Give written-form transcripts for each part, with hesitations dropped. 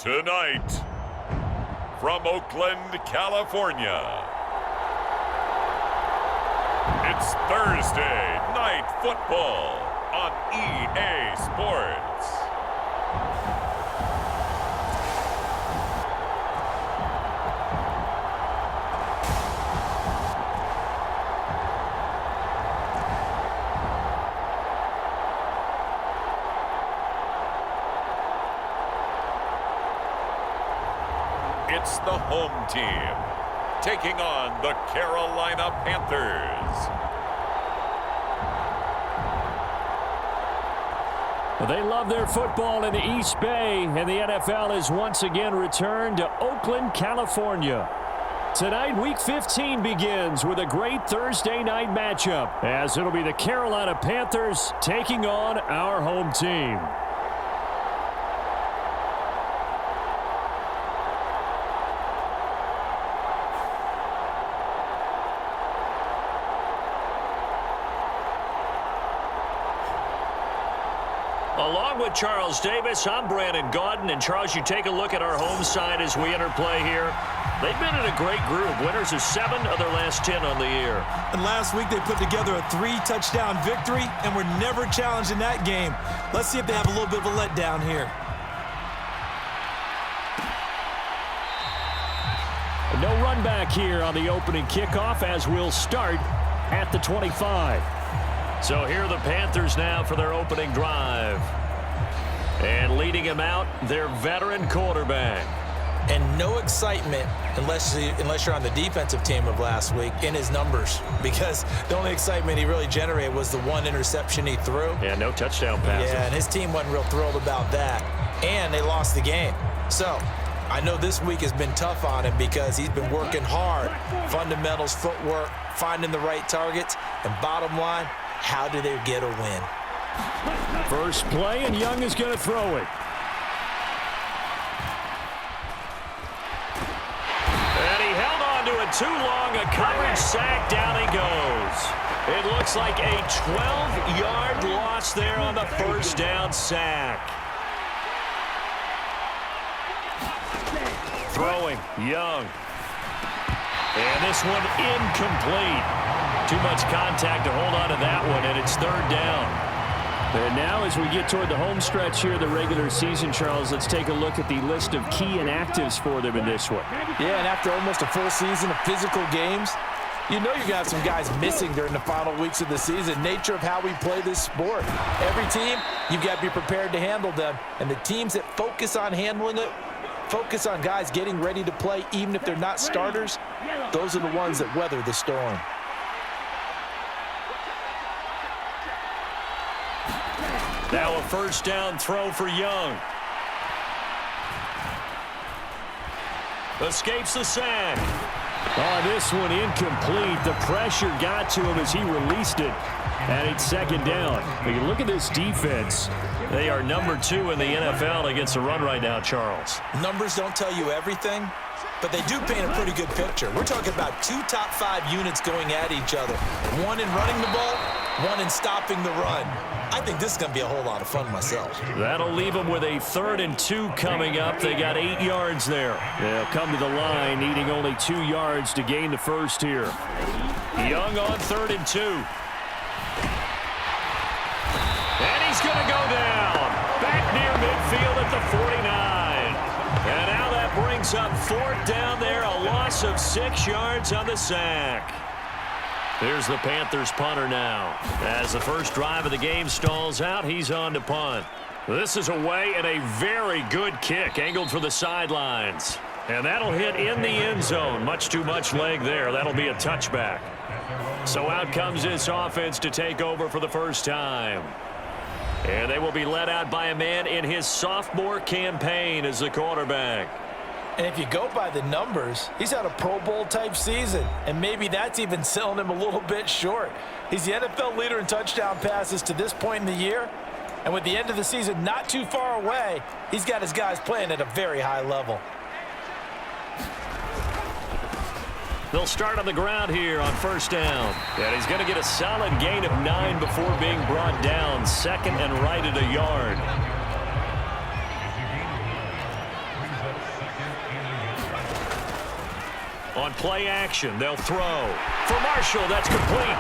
Tonight, from Oakland, California, it's Thursday Night Football on EA Sports. It's the home team taking on the Carolina Panthers. They love their football in the East Bay, and the NFL has once again returned to Oakland, California. Tonight, Week 15 begins with a great Thursday night matchup, as it'll be the Carolina Panthers taking on our home team. Along with Charles Davis, I'm Brandon Gaudin. And Charles, you take a look at our home side as we enter play here. They've been in a great group. Winners of 7 of their last 10 on the year. And last week they put together a 3-touchdown victory and were never challenged in that game. Let's see if they have a little bit of a letdown here. No run back here on the opening kickoff as we'll start at the 25. So here are the Panthers now for their opening drive. And leading him out, their veteran quarterback. And no excitement unless you're on the defensive team of last week in his numbers, because the only excitement he really generated was the one interception he threw. Yeah, no touchdown passes. Yeah, and his team wasn't real thrilled about that. And they lost the game. So I know this week has been tough on him because he's been working hard. Fundamentals, footwork, finding the right targets, and bottom line, how do they get a win? First play, and Young is going to throw it. And he held on to it too long. A coverage sack. Down he goes. It looks like a 12-yard loss there on the first down sack. Throwing, Young. And this one incomplete. Too much contact to hold on to that one, and it's third down. And now as we get toward the home stretch here, the regular season, Charles, let's take a look at the list of key inactives for them in this one. Yeah, and after almost a full season of physical games, you know you're going to have some guys missing during the final weeks of the season. Nature of how we play this sport. Every team, you've got to be prepared to handle them. And the teams that focus on handling it, focus on guys getting ready to play, even if they're not starters, those are the ones that weather the storm. Now a first down throw for Young. Escapes the sack. Oh, this one incomplete. The pressure got to him as he released it. And it's second down. But you look at this defense. They are number 2 in the NFL against the run right now, Charles. Numbers don't tell you everything, but they do paint a pretty good picture. We're talking about 2 top 5 units going at each other. One in running the ball, one in stopping the run. I think this is going to be a whole lot of fun myself. That'll leave them with a 3rd and 2 coming up. They got 8 yards there. They'll come to the line needing only 2 yards to gain the first here. Young on 3rd and 2. And he's going to go down. Back near midfield at the 49. And now that brings up 4th down there. A loss of 6 yards on the sack. Here's the Panthers punter now. As the first drive of the game stalls out, he's on to punt. This is away and a very good kick angled for the sidelines. And that'll hit in the end zone. Much too much leg there. That'll be a touchback. So out comes this offense to take over for the first time. And they will be led out by a man in his sophomore campaign as the quarterback. And if you go by the numbers, he's had a Pro Bowl-type season, and maybe that's even selling him a little bit short. He's the NFL leader in touchdown passes to this point in the year, and with the end of the season not too far away, he's got his guys playing at a very high level. They'll start on the ground here on first down. And he's going to get a solid gain of 9 before being brought down. 2nd and right at a yard. On play action, they'll throw. For Marshall, that's complete.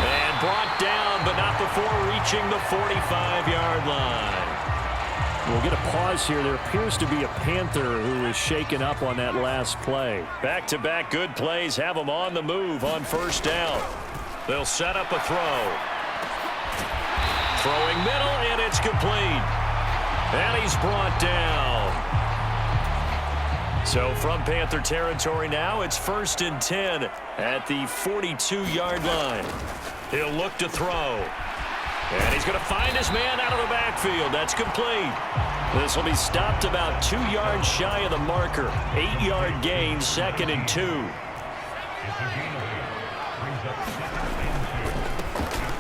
And brought down, but not before reaching the 45-yard line. We'll get a pause here. There appears to be a Panther who is shaken up on that last play. Back-to-back good plays have them on the move on first down. They'll set up a throw. Throwing middle, and it's complete. And he's brought down. So from Panther territory now, it's 1st and 10 at the 42-yard line. He'll look to throw. And he's going to find his man out of the backfield. That's complete. This will be stopped about 2 yards shy of the marker. 8-yard gain, 2nd and 2.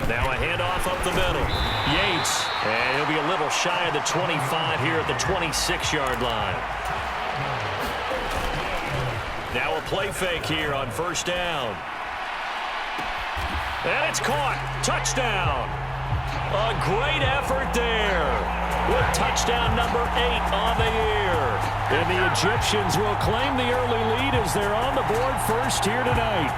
Now a handoff up the middle. Yates. And he'll be a little shy of the 25 here at the 26-yard line. Now a play fake here on first down. And it's caught. Touchdown. A great effort there with touchdown number 8 on the year. And the Egyptians will claim the early lead as they're on the board first here tonight.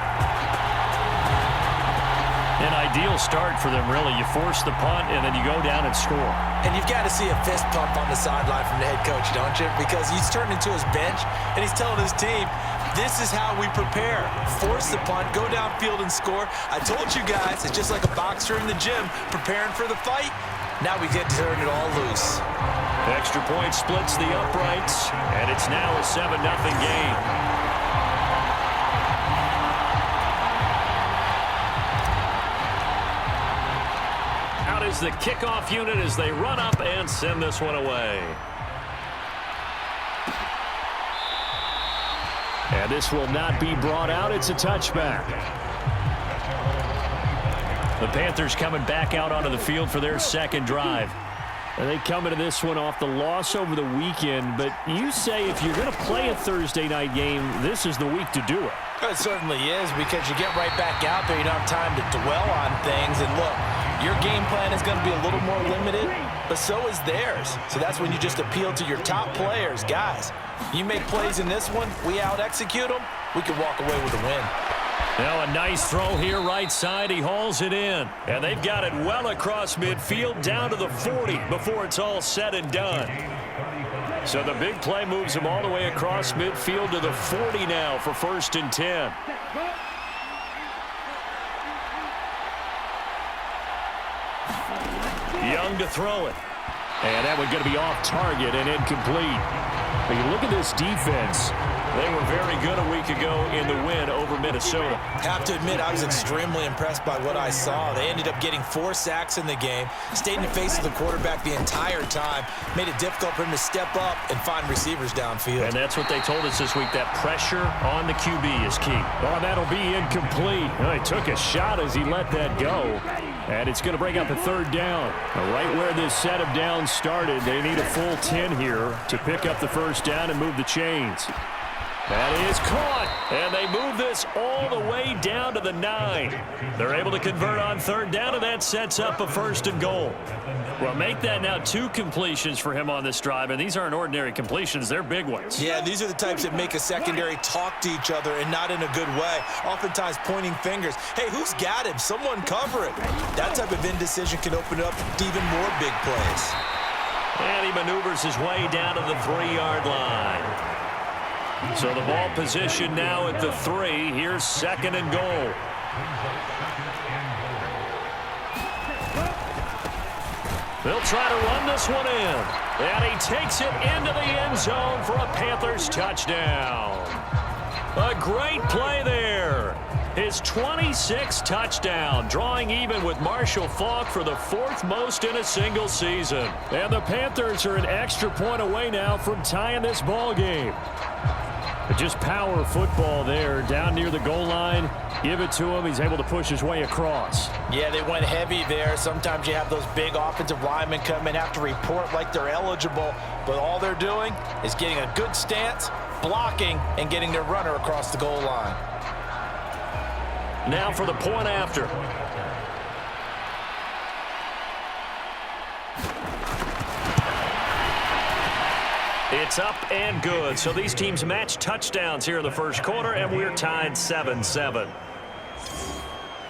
An ideal start for them, really. You force the punt, and then you go down and score. And you've got to see a fist pump on the sideline from the head coach, don't you? Because he's turned into his bench, and he's telling his team, this is how we prepare. Force the punt, go downfield and score. I told you guys, it's just like a boxer in the gym preparing for the fight. Now we get to turn it all loose. Extra point splits the uprights, and it's now a 7-0 game. Out is the kickoff unit as they run up and send this one away. And this will not be brought out. It's a touchback. The Panthers coming back out onto the field for their second drive. And they come into this one off the loss over the weekend. But you say if you're going to play a Thursday night game, this is the week to do it. It certainly is, because you get right back out there. You don't have time to dwell on things. And look, your game plan is going to be a little more limited, but so is theirs. So that's when you just appeal to your top players. Guys, you make plays in this one, we out-execute them, we can walk away with a win. Now a nice throw here right side. He hauls it in. And they've got it well across midfield down to the 40 before it's all said and done. So the big play moves him all the way across midfield to the 40 now for 1st and 10. Young to throw it. And that one going to be off target and incomplete. But you look at this defense. They were very good a week ago in the win over Minnesota. Have to admit, I was extremely impressed by what I saw. They ended up getting 4 sacks in the game, stayed in the face of the quarterback the entire time, made it difficult for him to step up and find receivers downfield. And that's what they told us this week, that pressure on the QB is key. Oh, that'll be incomplete. Well, he took a shot as he let that go. And it's going to bring up a 3rd down. Right where this set of downs started, they need a full 10 here to pick up the 1st down and move the chains. That is caught, and they move this all the way down to the 9. They're able to convert on 3rd down, and that sets up a 1st and goal. Well, make that now 2 completions for him on this drive, and these aren't ordinary completions. They're big ones. Yeah, these are the types that make a secondary talk to each other, and not in a good way. Oftentimes pointing fingers. Hey, who's got him? Someone cover it. That type of indecision can open up to even more big plays. And he maneuvers his way down to the 3-yard line. So the ball position now at the 3. Here's 2nd and goal. They'll try to run this one in. And he takes it into the end zone for a Panthers touchdown. A great play there. His 26th touchdown, drawing even with Marshall Faulk for the 4th most in a single season. And the Panthers are an extra point away now from tying this ball game. But just power football there down near the goal line. Give it to him. He's able to push his way across. Yeah, they went heavy there. Sometimes you have those big offensive linemen come in, have to report like they're eligible. But all they're doing is getting a good stance, blocking, and getting their runner across the goal line. Now for the point after. It's up and good. So these teams match touchdowns here in the first quarter, and we're tied 7-7.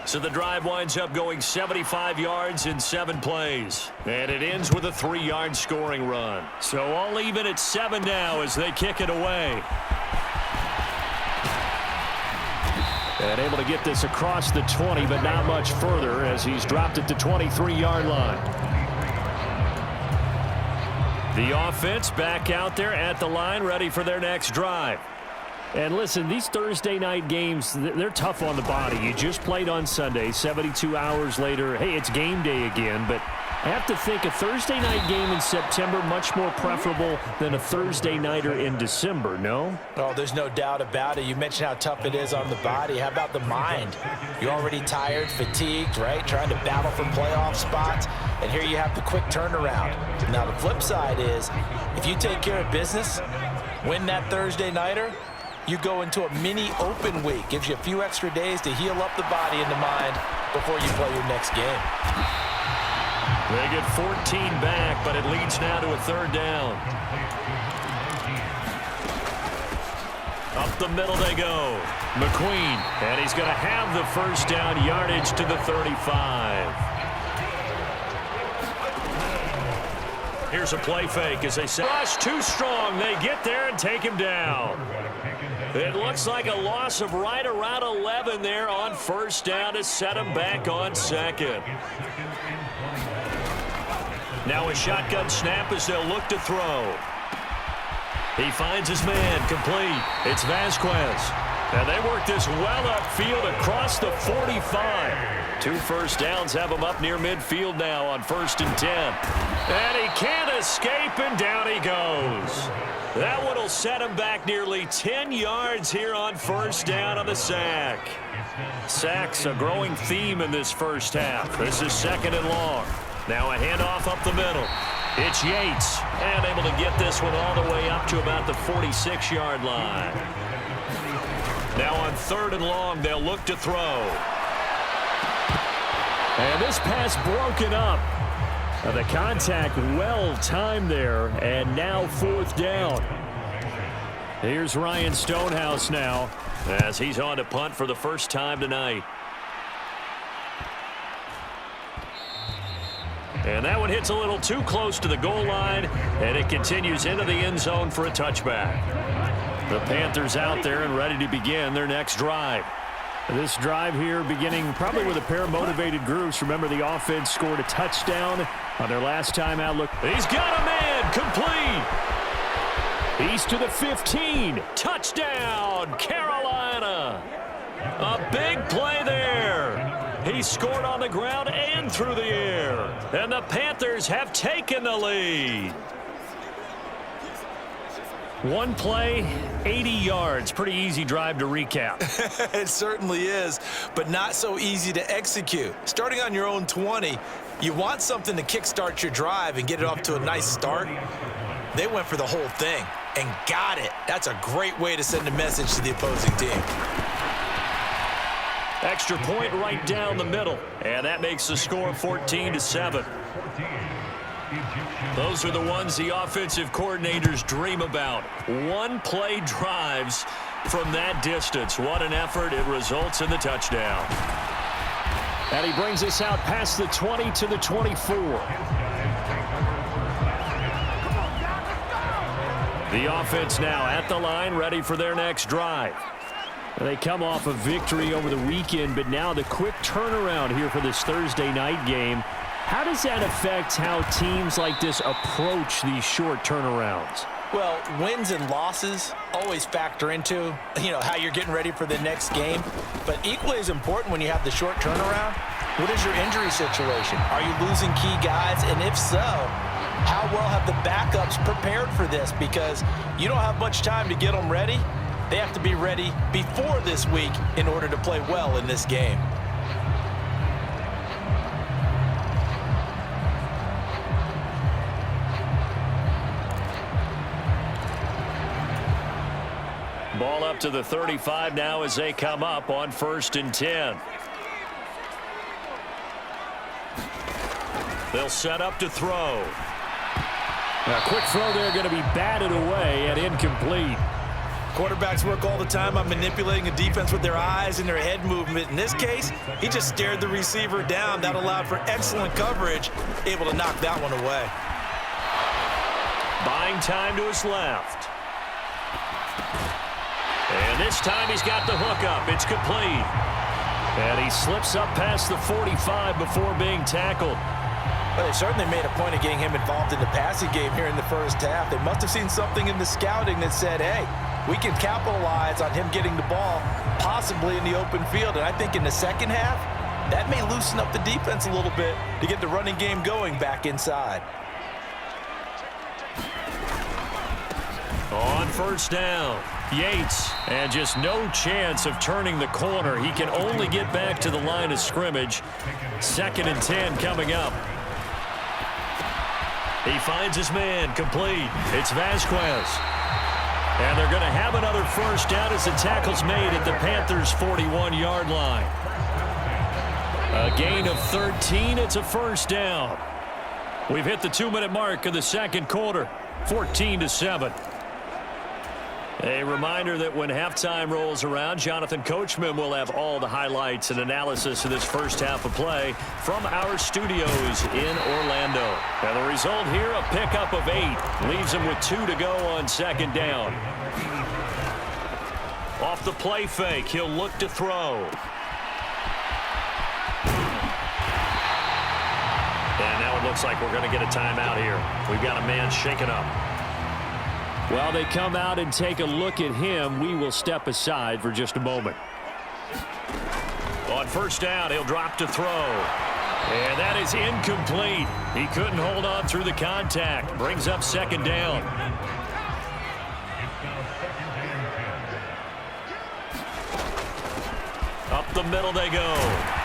So the drive winds up going 75 yards in 7 plays. And it ends with a 3-yard scoring run. So all even at 7 now as they kick it away. And able to get this across the 20, but not much further as he's dropped it to 23-yard line. The offense back out there at the line, ready for their next drive. And listen, these Thursday night games, they're tough on the body. You just played on Sunday, 72 hours later. Hey, it's game day again, but I have to think a Thursday night game in September much more preferable than a Thursday nighter in December, no? Oh, there's no doubt about it. You mentioned how tough it is on the body. How about the mind? You're already tired, fatigued, right? Trying to battle for playoff spots, and here you have the quick turnaround. Now, the flip side is, if you take care of business, win that Thursday nighter, you go into a mini open week. Gives you a few extra days to heal up the body and the mind before you play your next game. They get 14 back, but it leads now to a 3rd down. Up the middle they go. McQueen, and he's going to have the first down yardage to the 35. Here's a play fake as they say, rush too strong. They get there and take him down. It looks like a loss of right around 11 there on first down to set him back on 2nd. Now a shotgun snap as they'll look to throw. He finds his man, complete. It's Vasquez. And they work this well upfield across the 45. 2 first downs have him up near midfield now on 1st and 10. And he can't escape, and down he goes. That one will set him back nearly 10 yards here on first down on the sack. Sacks a growing theme in this first half. This is 2nd and long. Now a handoff up the middle. It's Yates, and able to get this one all the way up to about the 46-yard line. Now on 3rd and long, they'll look to throw. And this pass broken up. The contact well timed there, and now 4th down. Here's Ryan Stonehouse now as he's on to punt for the first time tonight. And that one hits a little too close to the goal line, and it continues into the end zone for a touchback. The Panthers out there and ready to begin their next drive. This drive here beginning probably with a pair of motivated groups. Remember, the offense scored a touchdown on their last time out. Look, he's got a man, complete. He's to the 15. Touchdown, Carolina. A big play there. He scored on the ground and through the air. And the Panthers have taken the lead. One play, 80 yards. Pretty easy drive to recap. It certainly is, but not so easy to execute. Starting on your own 20, you want something to kickstart your drive and get it off to a nice start. They went for the whole thing and got it. That's a great way to send a message to the opposing team. Extra point right down the middle, and that makes the score 14-7. Those are the ones the offensive coordinators dream about. One-play drives from that distance. What an effort. It results in the touchdown. And he brings us out past the 20 to the 24. The offense now at the line, ready for their next drive. They come off a victory over the weekend, but now the quick turnaround here for this Thursday night game. How does that affect how teams like this approach these short turnarounds? Well, wins and losses always factor into, how you're getting ready for the next game. But equally as important when you have the short turnaround, what is your injury situation? Are you losing key guys? And if so, how well have the backups prepared for this? Because you don't have much time to get them ready. They have to be ready before this week in order to play well in this game. Ball up to the 35 now as they come up on 1st and 10. They'll set up to throw. A quick throw there going to be batted away and incomplete. Quarterbacks work all the time on manipulating a defense with their eyes and their head movement. In this case, he just stared the receiver down. That allowed for excellent coverage, able to knock that one away. Buying time to his left. And this time he's got the hook up. It's complete. And he slips up past the 45 before being tackled. Well, they certainly made a point of getting him involved in the passing game here in the first half. They must have seen something in the scouting that said, hey, we can capitalize on him getting the ball, possibly in the open field. And I think in the second half, that may loosen up the defense a little bit to get the running game going back inside. On first down, Yates, and just no chance of turning the corner. He can only get back to the line of scrimmage. 2nd and 10 coming up. He finds his man, complete. It's Vasquez. And they're going to have another first down as the tackle's made at the Panthers' 41-yard line. A gain of 13. It's a first down. We've hit the 2-minute mark of the second quarter. 14-7. A reminder that when halftime rolls around, Jonathan Coachman will have all the highlights and analysis of this first half of play from our studios in Orlando. And the result here, a pickup of 8. Leaves him with 2 to go on second down. Off the play fake, he'll look to throw. And now it looks like we're going to get a timeout here. We've got a man shaken up. While they come out and take a look at him, we will step aside for just a moment. On first down, he'll drop to throw. And that is incomplete. He couldn't hold on through the contact. Brings up second down. Up the middle they go.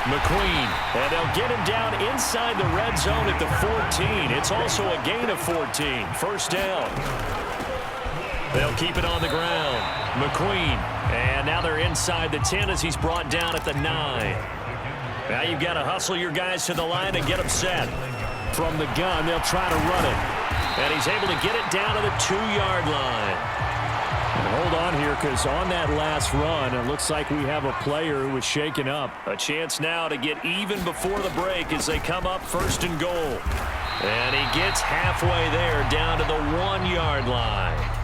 McQueen. And they'll get him down inside the red zone at the 14. It's also a gain of 14. First down. They'll keep it on the ground. McQueen. And now they're inside the 10 as he's brought down at the 9. Now you've got to hustle your guys to the line and get them set. From the gun, they'll try to run it. And he's able to get it down to the 2-yard line. And hold on here, because on that last run, it looks like we have a player who was shaken up. A chance now to get even before the break as they come up first and goal. And he gets halfway there down to the 1-yard line.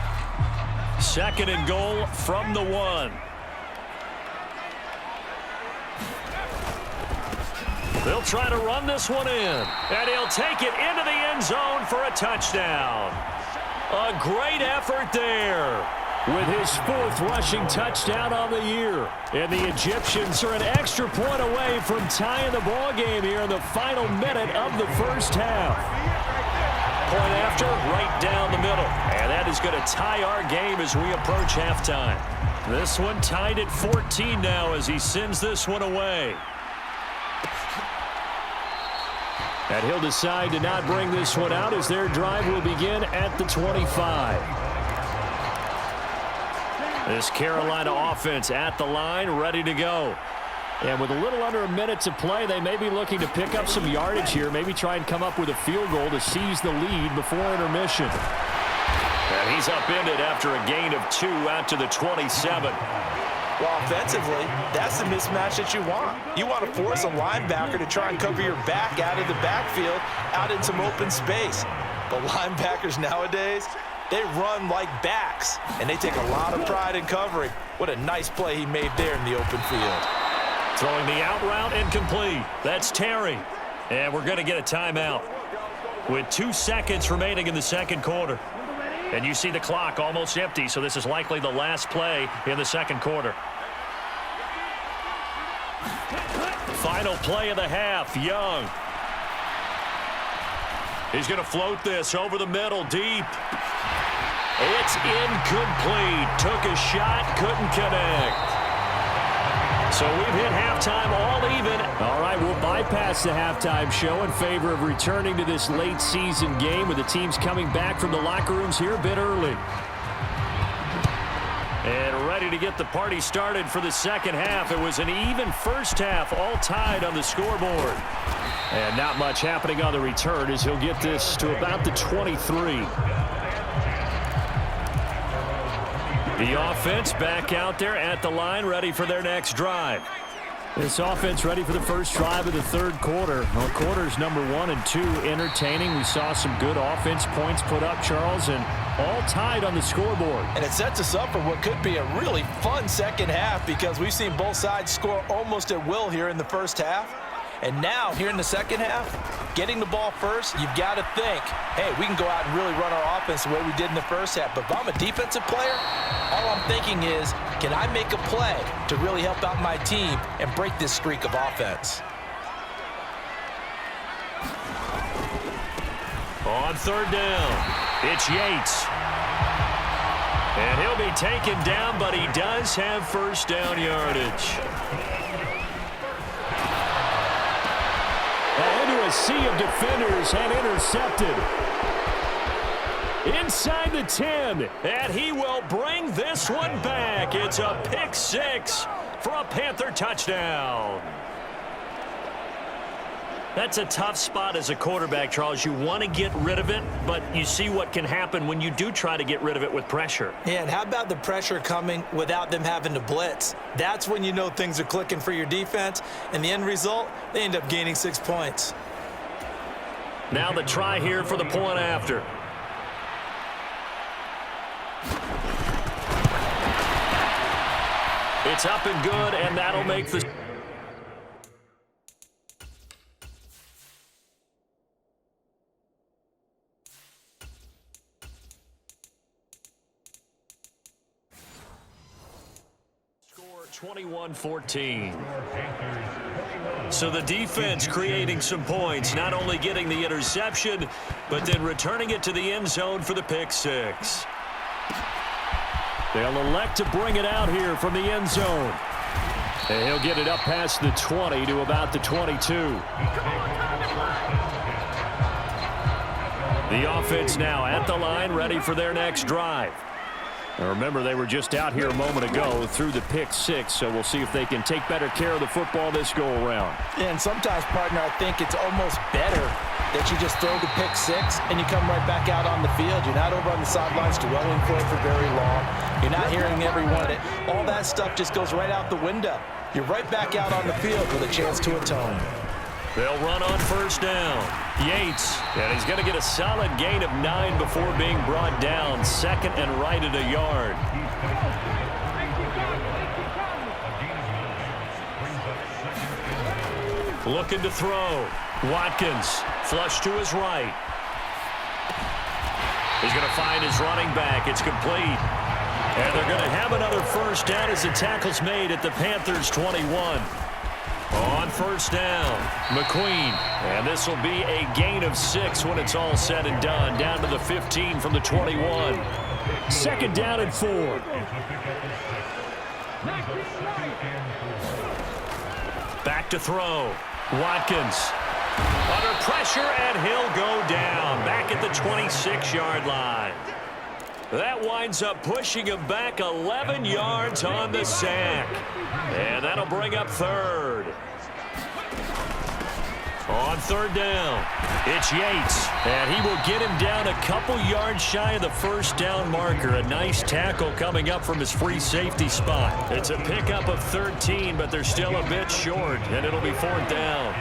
2nd and goal from the 1. They'll try to run this one in. And he'll take it into the end zone for a touchdown. A great effort there. With his 4th rushing touchdown on the year. And the Egyptians are an extra point away from tying the ball game here in the final minute of the first half. Point after, right down the middle. And that is going to tie our game as we approach halftime. This one tied at 14 now as he sends this one away. And he'll decide to not bring this one out as their drive will begin at the 25. This Carolina offense at the line, ready to go. And with a little under a minute to play, they may be looking to pick up some yardage here, maybe try and come up with a field goal to seize the lead before intermission. And he's upended after a gain of 2 out to the 27. Well, offensively, that's the mismatch that you want. You want to force a linebacker to try and cover your back out of the backfield, out in some open space. The linebackers nowadays, they run like backs, and they take a lot of pride in covering. What a nice play he made there in the open field. Throwing the out route incomplete. That's Terry. And we're going to get a timeout with 2 seconds remaining in the second quarter. And you see the clock almost empty, so this is likely the last play in the second quarter. Final play of the half, Young. He's going to float this over the middle, deep. It's incomplete. Took a shot, couldn't connect. So we've hit halftime all even. All right, we'll bypass the halftime show in favor of returning to this late season game with the teams coming back from the locker rooms here a bit early. And ready to get the party started for the second half. It was an even first half, all tied on the scoreboard. And not much happening on the return as he'll get this to about the 23. The offense back out there at the line, ready for their next drive. This offense ready for the first drive of the third quarter. Well, quarters number 1 and 2 entertaining. We saw some good offense points put up, Charles, and all tied on the scoreboard. And it sets us up for what could be a really fun second half because we've seen both sides score almost at will here in the first half. And now, here in the second half, getting the ball first, you've got to think, hey, we can go out and really run our offense the way we did in the first half. But if I'm a defensive player, all I'm thinking is, can I make a play to really help out my team and break this streak of offense? On third down, it's Yates. And he'll be taken down, but he does have first down yardage. Into a sea of defenders and intercepted. Inside the 10, and he will bring this one back. It's a pick six for a Panther touchdown. That's a tough spot as a quarterback, Charles. You want to get rid of it, but you see what can happen when you do try to get rid of it with pressure. Yeah, and how about the pressure coming without them having to blitz? That's when you know things are clicking for your defense, and the end result, they end up gaining 6 points. Now the try here for the point after. It's up and good, and that'll make the... Score 21-14. So the defense creating some points, not only getting the interception, but then returning it to the end zone for the pick six. They'll elect to bring it out here from the end zone. And he'll get it up past the 20 to about the 22. The offense now at the line, ready for their next drive. Now remember, they were just out here a moment ago through the pick six, so we'll see if they can take better care of the football this go-around. Yeah, and sometimes, partner, I think it's almost better that you just throw the pick six and you come right back out on the field. You're not over on the sidelines dwelling for it for very long. You're not hearing every one of it. All that stuff just goes right out the window. You're right back out on the field with a chance to atone. They'll run on first down. Yates, and he's going to get a solid gain of 9 before being brought down. Second and right at a yard. Looking to throw. Watkins, flush to his right. He's going to find his running back. It's complete. And they're going to have another first down as the tackle's made at the Panthers' 21. On first down, McQueen. And this will be a gain of 6 when it's all said and done. Down to the 15 from the 21. Second down and 4. Back to throw. Watkins. Under pressure, and he'll go down. Back at the 26-yard line. That winds up pushing him back 11 yards on the sack. And that'll bring up third. On third down, it's Yates. And he will get him down a couple yards shy of the first down marker. A nice tackle coming up from his free safety spot. It's a pickup of 13, but they're still a bit short, and it'll be fourth down.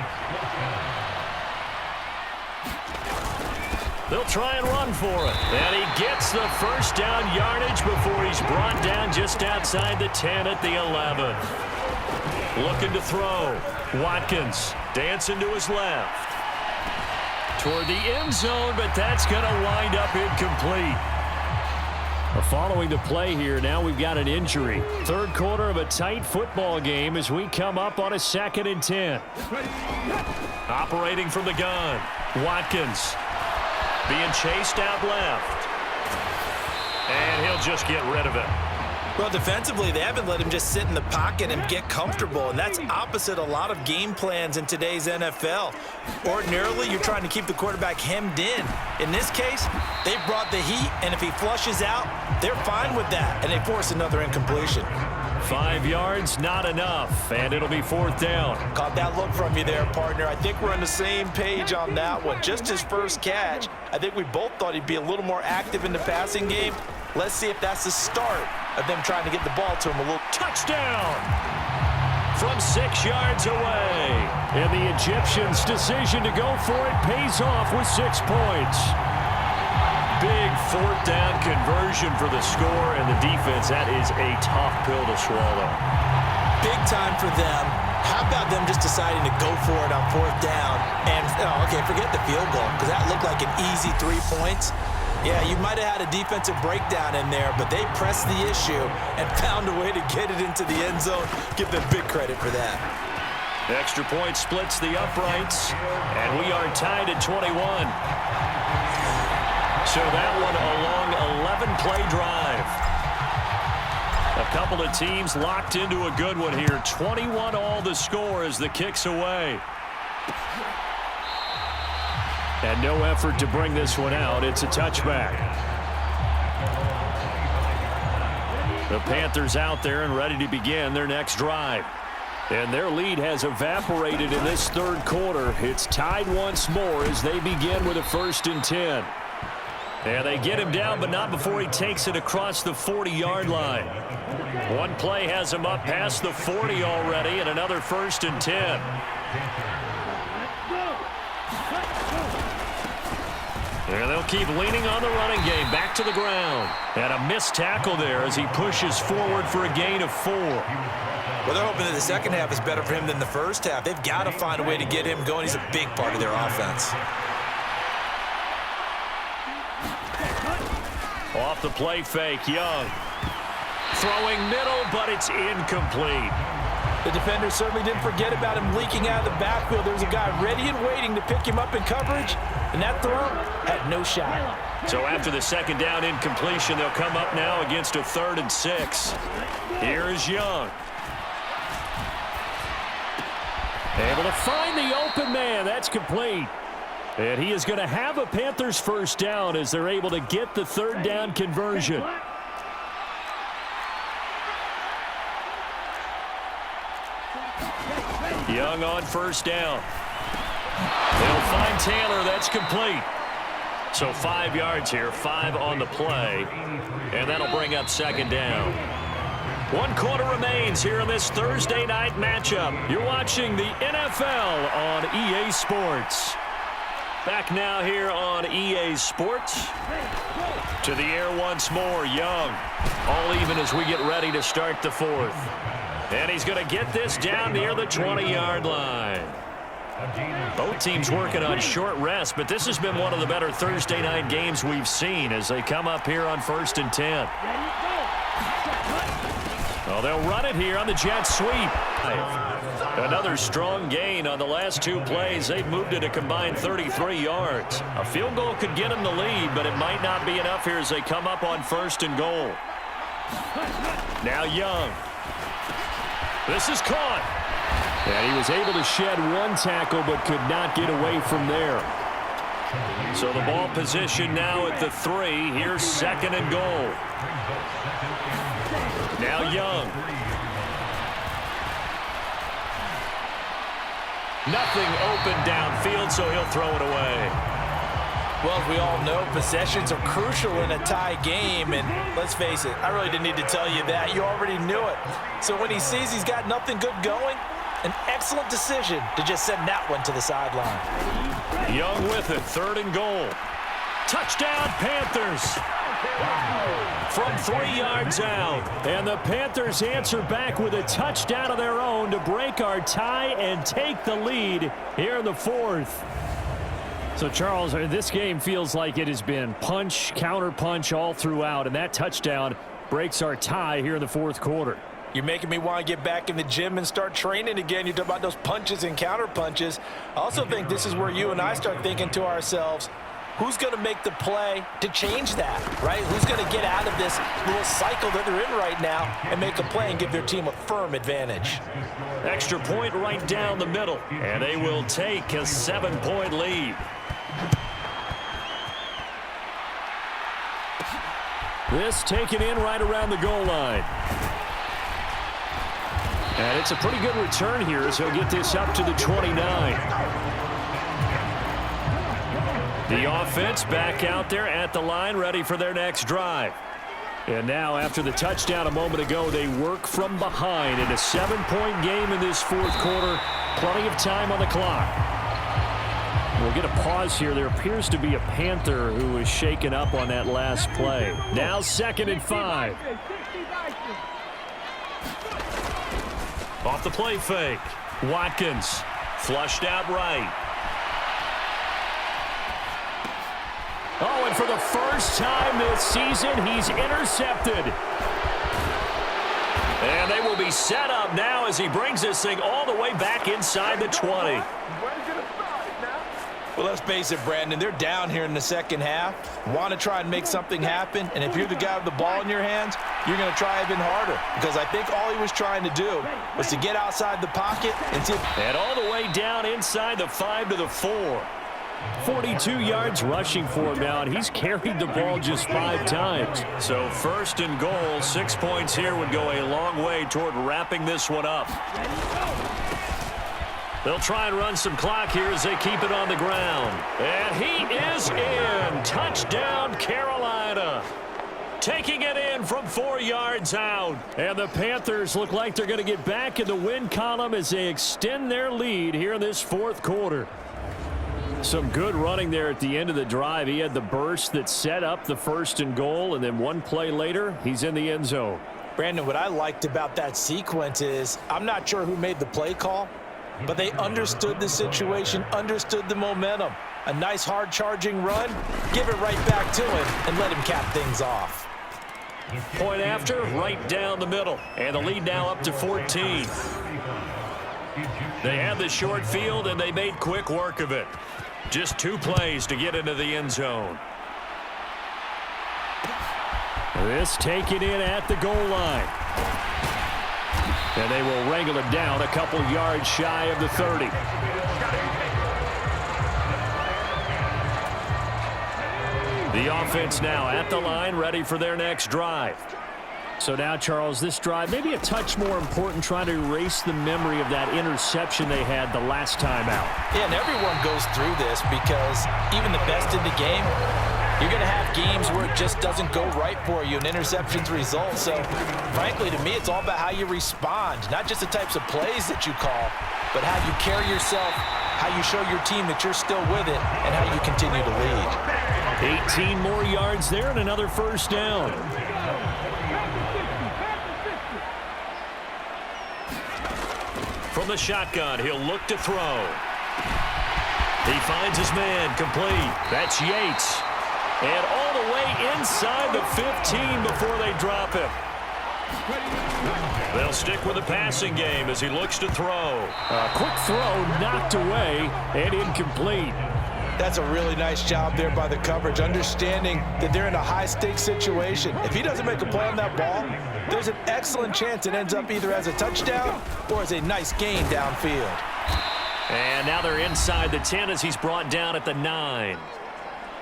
They'll try and run for it. And he gets the first down yardage before he's brought down just outside the 10 at the 11. Looking to throw. Watkins dancing to his left. Toward the end zone, but that's going to wind up incomplete. Following the play here, now we've got an injury. Third quarter of a tight football game as we come up on a 2nd and 10. Operating from the gun. Watkins. Being chased out left. And he'll just get rid of it. Well, defensively, they haven't let him just sit in the pocket and get comfortable, and that's opposite a lot of game plans in today's NFL. Ordinarily, you're trying to keep the quarterback hemmed in. In this case, they brought the heat, and if he flushes out, they're fine with that, and they force another incompletion. 5 yards, not enough, and it'll be 4th down. Caught that look from you there, partner. I think we're on the same page on that one. Just his first catch, I think we both thought he'd be a little more active in the passing game. Let's see if that's the start of them trying to get the ball to him a little. Touchdown from 6 yards away. And the Egyptians' decision to go for it pays off with 6 points. Big 4th down conversion for the score, and the defense, that is a tough pill to swallow. Big time for them. How about them just deciding to go for it on 4th down? And, okay, forget the field goal, because that looked like an easy 3 points. Yeah, you might have had a defensive breakdown in there, but they pressed the issue and found a way to get it into the end zone. Give them big credit for that. Extra point splits the uprights, and we are tied at 21. So that one a long 11-play drive. A couple of teams locked into a good one here. 21 all the score as the kick's away. And no effort to bring this one out. It's a touchback. The Panthers out there and ready to begin their next drive. And their lead has evaporated in this 3rd quarter. It's tied once more as they begin with a 1st and 10. And they get him down, but not before he takes it across the 40-yard line. One play has him up past the 40 already, and another 1st and 10. And they'll keep leaning on the running game. Back to the ground. And a missed tackle there as he pushes forward for a gain of 4. Well, they're hoping that the second half is better for him than the first half. They've got to find a way to get him going. He's a big part of their offense. Off the play fake, Young. Throwing middle, but it's incomplete. The defender certainly didn't forget about him leaking out of the backfield. There's a guy ready and waiting to pick him up in coverage, and that throw had no shot. So after the 2nd down incompletion, they'll come up now against a 3rd and 6. Here is Young. Able to find the open man. That's complete. And he is going to have a Panthers 1st down as they're able to get the 3rd down conversion. Young on 1st down. They'll find Taylor. That's complete. So 5 yards here, 5 on the play. And that'll bring up 2nd down. 1 quarter remains here in this Thursday night matchup. You're watching the NFL on EA Sports. Back now here on EA Sports. To the air once more, Young. All even as we get ready to start the 4th. And he's going to get this down near the 20-yard line. Both teams working on short rest, but this has been one of the better Thursday night games we've seen as they come up here on 1st and 10. Well, they'll run it here on the jet sweep. Another strong gain on the last 2 plays. They've moved it a combined 33 yards. A field goal could get them the lead, but it might not be enough here as they come up on 1st and goal. Now Young. This is caught. And he was able to shed 1 tackle but could not get away from there. So the ball position now at the 3. Here's 2nd and goal. Now Young. Nothing open downfield, so he'll throw it away. Well, as we all know, possessions are crucial in a tie game, and let's face it, I really didn't need to tell you that. You already knew it. So when he sees he's got nothing good going, an excellent decision to just send that one to the sideline. Young with it, 3rd and goal. Touchdown, Panthers. From 3 yards out. And the Panthers answer back with a touchdown of their own to break our tie and take the lead here in the 4th. So, Charles, this game feels like it has been punch, counter-punch all throughout, and that touchdown breaks our tie here in the 4th quarter. You're making me want to get back in the gym and start training again. You talk about those punches and counter punches. I also think this is where you and I start thinking to ourselves, who's going to make the play to change that, right? Who's going to get out of this little cycle that they're in right now and make a play and give their team a firm advantage? Extra point right down the middle, and they will take a 7-point lead. This taken in right around the goal line. And it's a pretty good return here as he'll get this up to the 29. The offense back out there at the line, ready for their next drive. And now, after the touchdown a moment ago, they work from behind in a 7-point game in this fourth quarter. Plenty of time on the clock. We'll get a pause here. There appears to be a Panther who was shaken up on that last play. Now 2nd and 5. Off the play fake. Watkins flushed out right. Oh, and for the first time this season, he's intercepted. And they will be set up now as he brings this thing all the way back inside the 20. Well, let's face it, Brandon, they're down here in the second half, want to try and make something happen, and if you're the guy with the ball in your hands, you're going to try even harder, because I think all he was trying to do was to get outside the pocket and see. And all the way down inside the 5 to the 4. 42 yards rushing for him now, and he's carried the ball just 5 times. So 1st and goal, 6 points here would go a long way toward wrapping this one up. They'll try and run some clock here as they keep it on the ground. And he is in. Touchdown, Carolina. Taking it in from 4 yards out. And the Panthers look like they're going to get back in the win column as they extend their lead here in this fourth quarter. Some good running there at the end of the drive. He had the burst that set up the 1st and goal, and then one play later, he's in the end zone. Brandon, what I liked about that sequence is I'm not sure who made the play call, but they understood the situation, understood the momentum. A nice hard-charging run, give it right back to him, and let him cap things off. Point after, right down the middle. And the lead now up to 14. They had the short field, and they made quick work of it. Just 2 plays to get into the end zone. This taken in at the goal line. And they will wrangle it down a couple yards shy of the 30. The offense now at the line, ready for their next drive. So now, Charles, this drive maybe a touch more important, trying to erase the memory of that interception they had the last time out. Yeah, and everyone goes through this because even the best in the game, you're going to have games where it just doesn't go right for you and interceptions result. So, frankly, to me, it's all about how you respond, not just the types of plays that you call, but how you carry yourself, how you show your team that you're still with it, and how you continue to lead. 18 more yards there and another 1st down. From the shotgun, he'll look to throw. He finds his man complete. That's Yates. And all the way inside the 15 before they drop him. They'll stick with the passing game as he looks to throw. A quick throw knocked away and incomplete. That's a really nice job there by the coverage, understanding that they're in a high-stakes situation. If he doesn't make a play on that ball, there's an excellent chance it ends up either as a touchdown or as a nice gain downfield. And now they're inside the 10 as he's brought down at the 9.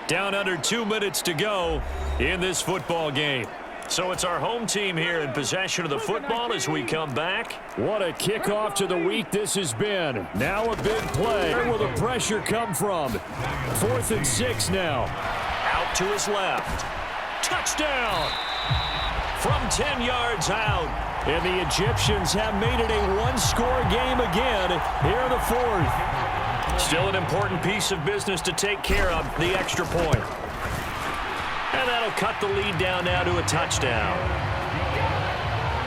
Down under 2 minutes to go in this football game. So it's our home team here in possession of the football as we come back. What a kickoff to the week this has been. Now a big play. Where will the pressure come from? 4th and 6 now. Out to his left. Touchdown! From 10 yards out. And the Egyptians have made it a one-score game again here in the 4th. Still an important piece of business to take care of, the extra point. And that'll cut the lead down now to a touchdown.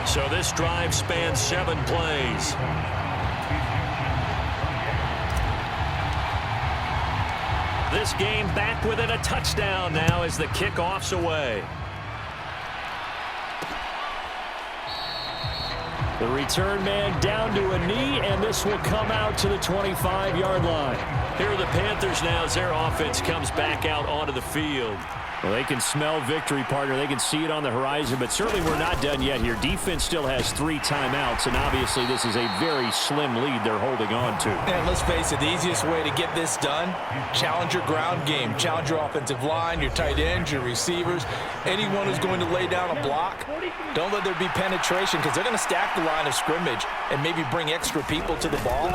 So this drive spans 7 plays. This game back within a touchdown now as the kickoff's away. The return man down to a knee, and this will come out to the 25-yard line. Here are the Panthers now as their offense comes back out onto the field. Well, they can smell victory, partner. They can see it on the horizon, but certainly we're not done yet here. Defense still has 3 timeouts, and obviously this is a very slim lead they're holding on to. And let's face it, the easiest way to get this done, challenge your ground game. Challenge your offensive line, your tight ends, your receivers, anyone who's going to lay down a block. Don't let there be penetration because they're going to stack the line of scrimmage and maybe bring extra people to the ball.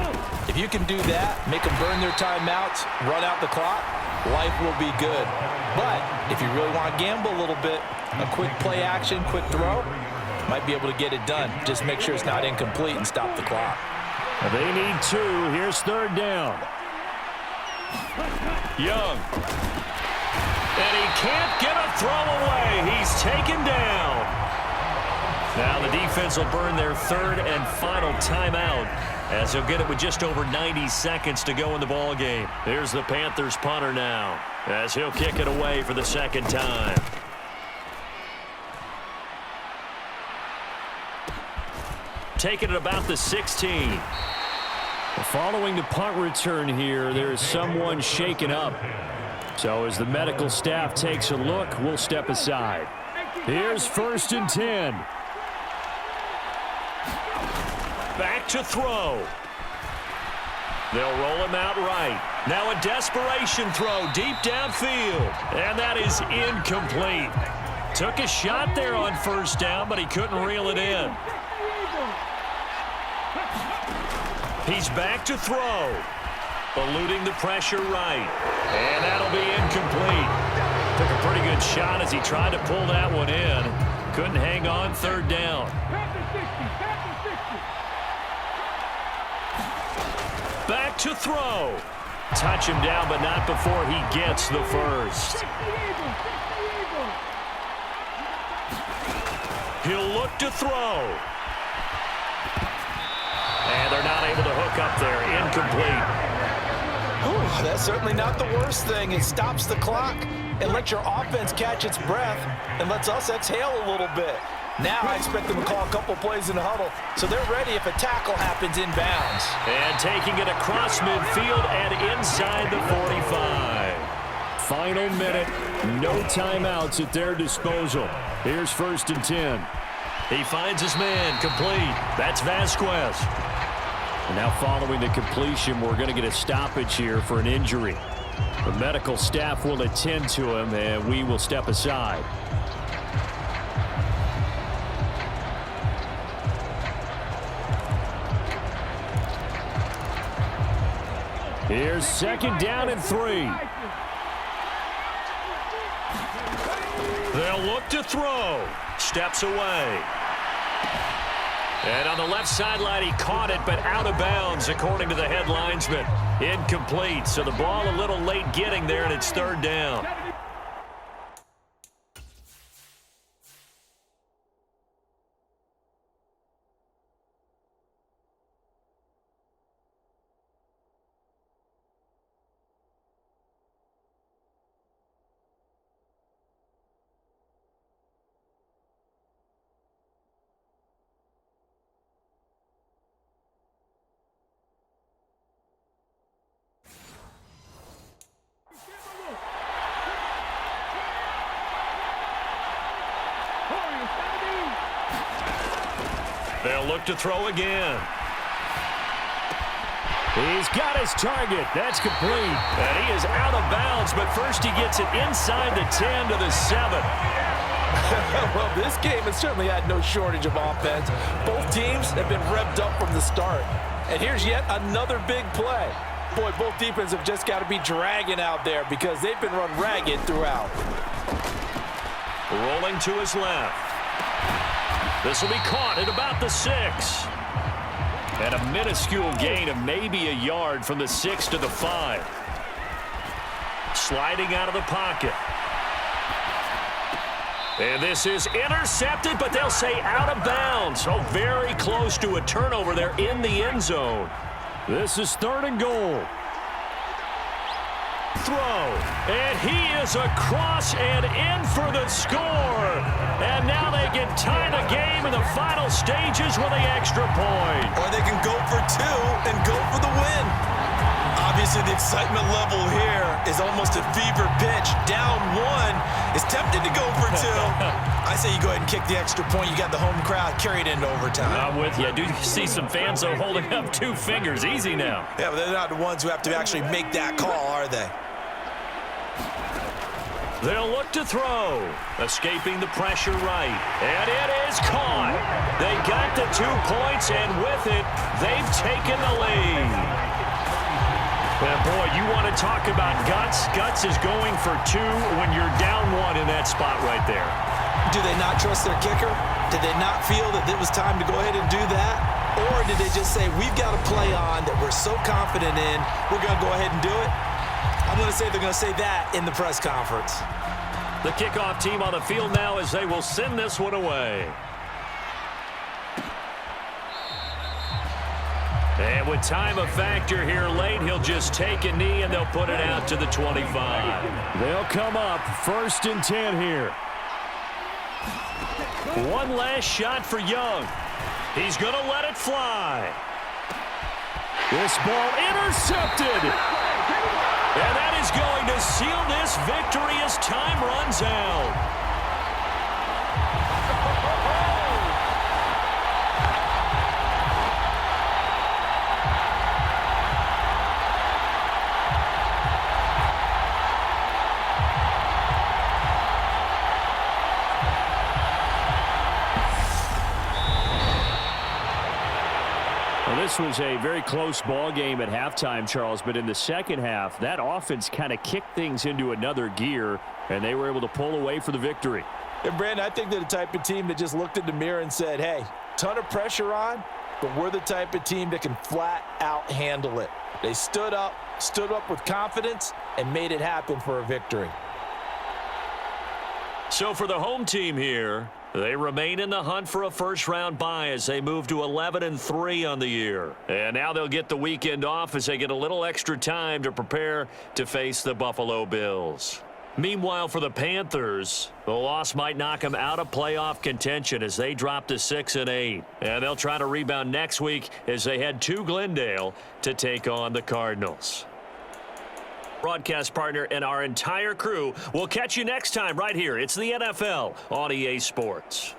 If you can do that, make them burn their timeouts, run out the clock, life will be good. But if you really want to gamble a little bit, a quick play action, quick throw, might be able to get it done. Just make sure it's not incomplete and stop the clock. They need 2. Here's 3rd down. Young. And he can't get a throw away. He's taken down. Now the defense will burn their 3rd and final timeout as they'll get it with just over 90 seconds to go in the ball game. Here's the Panthers punter now as he'll kick it away for the 2nd time. Taking it about the 16. Following the punt return here, there is someone shaken up. So as the medical staff takes a look, we'll step aside. Here's 1st and 10. Back to throw. They'll roll him out right. Now a desperation throw deep downfield. And that is incomplete. Took a shot there on 1st down, but he couldn't reel it in. He's back to throw. Eluding the pressure right. And that'll be incomplete. Took a pretty good shot as he tried to pull that one in. Couldn't hang on 3rd down. Back to throw. Touch him down, but not before he gets the 1st. He'll look to throw. And they're not able to hook up there. Incomplete. Ooh, that's certainly not the worst thing. It stops the clock and lets your offense catch its breath and lets us exhale a little bit. Now I expect them to call a couple plays in the huddle so they're ready if a tackle happens inbounds. And taking it across midfield and inside the 45. Final minute, no timeouts at their disposal. Here's 1st and 10. He finds his man, complete. That's Vasquez. And now following the completion, we're going to get a stoppage here for an injury. The medical staff will attend to him, and we will step aside. Here's 2nd down and 3. They'll look to throw. Steps away. And on the left sideline, he caught it, but out of bounds, according to the head linesman. Incomplete, so the ball a little late getting there, and it's 3rd down. They'll look to throw again. He's got his target. That's complete. And he is out of bounds, but first he gets it inside the 10 to the 7. Well, this game has certainly had no shortage of offense. Both teams have been revved up from the start. And here's yet another big play. Boy, both defenses have just got to be dragging out there because they've been run ragged throughout. Rolling to his left. This will be caught at about the 6. And a minuscule gain of maybe a yard from the 6 to the 5. Sliding out of the pocket. And this is intercepted, but they'll say out of bounds. So very close to a turnover there in the end zone. This is 3rd and goal. Throw. And he is across and in for the score. And now they can tie the game in the final stages with the extra point. Or they can go for 2 and go for the win. Obviously, the excitement level here is almost a fever pitch. Down one, is tempted to go for two. I say you go ahead and kick the extra point. You got the home crowd, carry it into overtime. I'm with you. I do see some fans, though, holding up 2 fingers. Easy now. Yeah, but they're not the ones who have to actually make that call, are they? They'll look to throw. Escaping the pressure right. And it is caught. They got the 2 points, and with it, they've taken the lead. And boy, you want to talk about guts. Guts is going for 2 when you're down 1 in that spot right there. Do they not trust their kicker? Did they not feel that it was time to go ahead and do that? Or did they just say, we've got a play on that we're so confident in, we're going to go ahead and do it? I'm going to say they're going to say that in the press conference. The kickoff team on the field now as they will send this one away. And with time a factor here late, he'll just take a knee and they'll put it out to the 25. They'll come up 1st and 10 here. One last shot for Young. He's going to let it fly. This ball intercepted. And that is going to seal this victory as time runs out. This was a very close ball game at halftime, Charles, but in the second half, that offense kind of kicked things into another gear, and they were able to pull away for the victory. And, Brandon, I think they're the type of team that just looked in the mirror and said, hey, ton of pressure on, but we're the type of team that can flat out handle it. They stood up with confidence, and made it happen for a victory. So for the home team here, they remain in the hunt for a first-round bye as they move to 11-3 on the year. And now they'll get the weekend off as they get a little extra time to prepare to face the Buffalo Bills. Meanwhile, for the Panthers, the loss might knock them out of playoff contention as they drop to 6-8. And they'll try to rebound next week as they head to Glendale to take on the Cardinals. Broadcast partner and our entire crew will catch you next time right here. It's the NFL on EA Sports.